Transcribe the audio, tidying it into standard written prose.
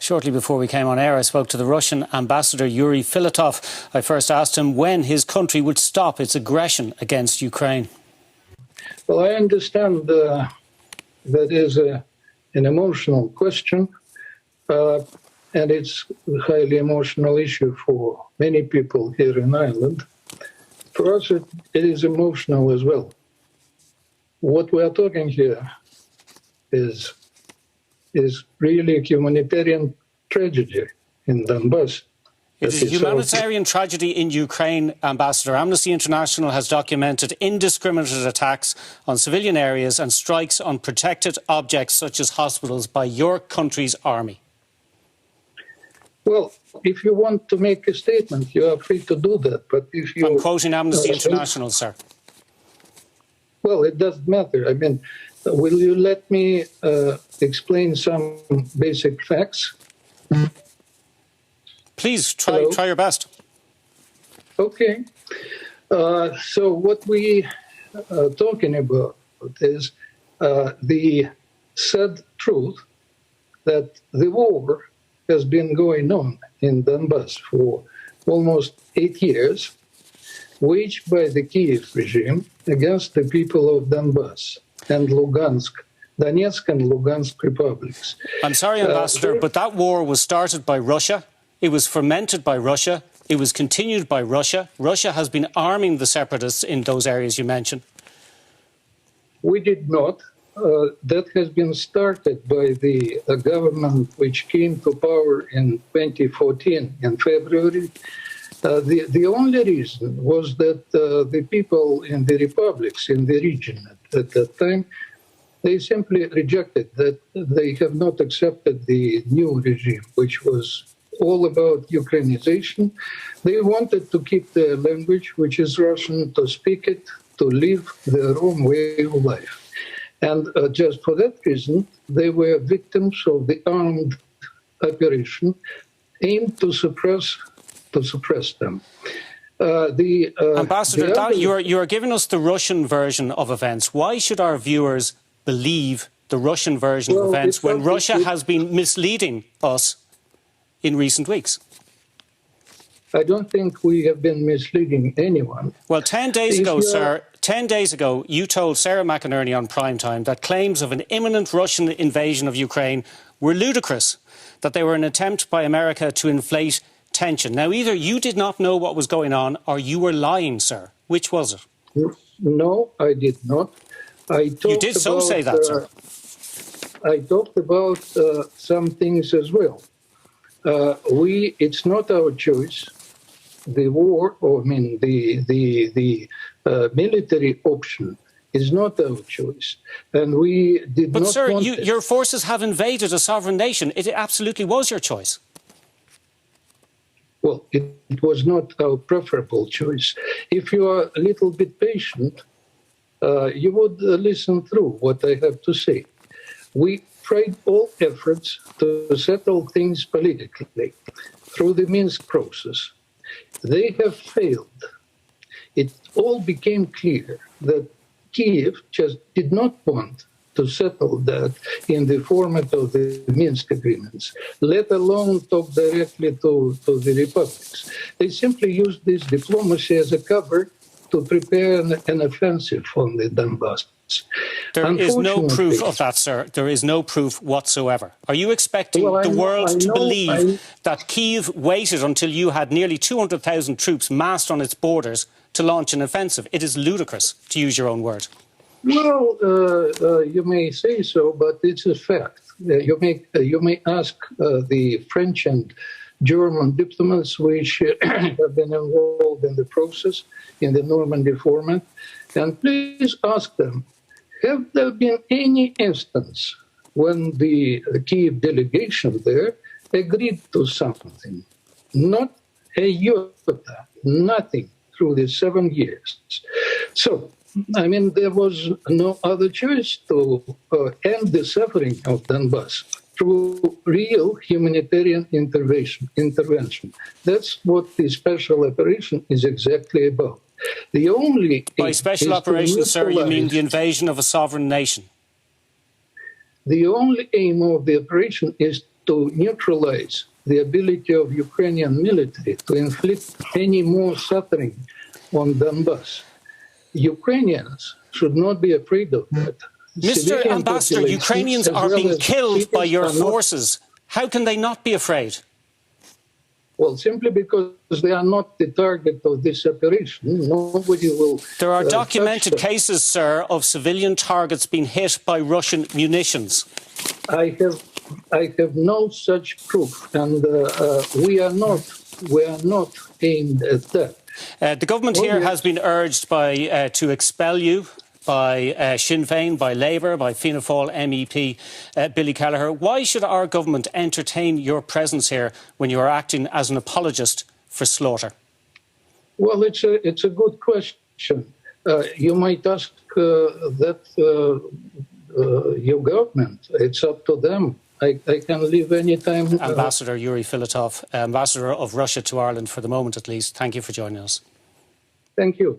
Shortly before we came on air, I spoke to the Russian ambassador Yuri Filatov. I first asked him when his country would stop its aggression against Ukraine. Well, I understand that is an emotional question, and it's a highly emotional issue for many people here in Ireland. For us, it is emotional as well. What we are talking here is really a humanitarian tragedy in Donbass. It is a humanitarian tragedy in Ukraine, Ambassador. Amnesty International has documented indiscriminate attacks on civilian areas and strikes on protected objects such as hospitals by your country's army. Well, if you want to make a statement, you are free to do that. But if you... I'm quoting Amnesty International, sir. Well, it doesn't matter. I mean, will you let me explain some basic facts? Please, try your best. Okay. So what we are talking about is the sad truth that the war has been going on in Donbass for almost 8 years, waged by the Kiev regime against the people of Donbass and Lugansk, Donetsk and Lugansk republics. I'm sorry, Ambassador, but that war was started by Russia. It was fomented by Russia. It was continued by Russia. Russia has been arming the separatists in those areas you mentioned. We did not. That has been started by the government which came to power in 2014 in February. The only reason was that the people in the republics in the region at that time, they simply rejected that. They have not accepted the new regime, which was all about Ukrainization. They wanted to keep their language, which is Russian, to speak it, to live their own way of life. And just for that reason, they were victims of the armed operation aimed to suppress them. Ambassador, you are giving us the Russian version of events. Why should our viewers believe the Russian version of events when Russia has been misleading us in recent weeks? I don't think we have been misleading anyone. Well, 10 days ago, sir, 10 days ago, you told Sarah McInerney on primetime that claims of an imminent Russian invasion of Ukraine were ludicrous, that they were an attempt by America to inflate tension. Now, either you did not know what was going on or you were lying, sir. Which was it? No, I did not. You did so say that, sir. I talked about some things as well. It's not our choice. The war, or I mean, the military option is not our choice, and we did not. But, sir, your forces have invaded a sovereign nation. It absolutely was your choice. Well, it was not our preferable choice. If you are a little bit patient, you would listen through what I have to say. We tried all efforts to settle things politically through the Minsk process. They have failed. It all became clear that Kiev just did not want to settle that in the format of the Minsk agreements, let alone talk directly to the republics. They simply used this diplomacy as a cover to prepare an offensive on the Donbass. There is no proof of that, sir. There is no proof whatsoever. Are you expecting the world to believe that Kyiv waited until you had nearly 200,000 troops massed on its borders to launch an offensive? It is ludicrous, to use your own word. Well, you may say so, but it's a fact. You may ask the French and German diplomats which have been involved in the process in the Normandy format, and please ask them, have there been any instance when the Kyiv delegation there agreed to something? Not a iota, nothing through the 7 years. So, I mean, there was no other choice to end the suffering of Donbass through real humanitarian intervention. That's what the special operation is exactly about. The only By special operation, sir, you mean the invasion of a sovereign nation? The only aim of the operation is to neutralize the ability of Ukrainian military to inflict any more suffering on Donbass. Ukrainians should not be afraid of that. Mr. Civilian Ambassador, populations, Ukrainians as are well being as killed by cities, your are not- forces. How can they not be afraid? Well, simply because they are not the target of this operation. Nobody will. There are touch documented them. cases, sir, of civilian targets being hit by Russian munitions. I have no such proof, and we are not aimed at that. The government Oh, here yes. has been urged to expel you by Sinn Féin, by Labour, by Fianna Fáil MEP Billy Kelleher. Why should our government entertain your presence here when you are acting as an apologist for slaughter? Well, it's a good question. You might ask that your government. It's up to them. I can leave anytime. Ambassador Yuri Filatov, Ambassador of Russia to Ireland for the moment at least. Thank you for joining us. Thank you.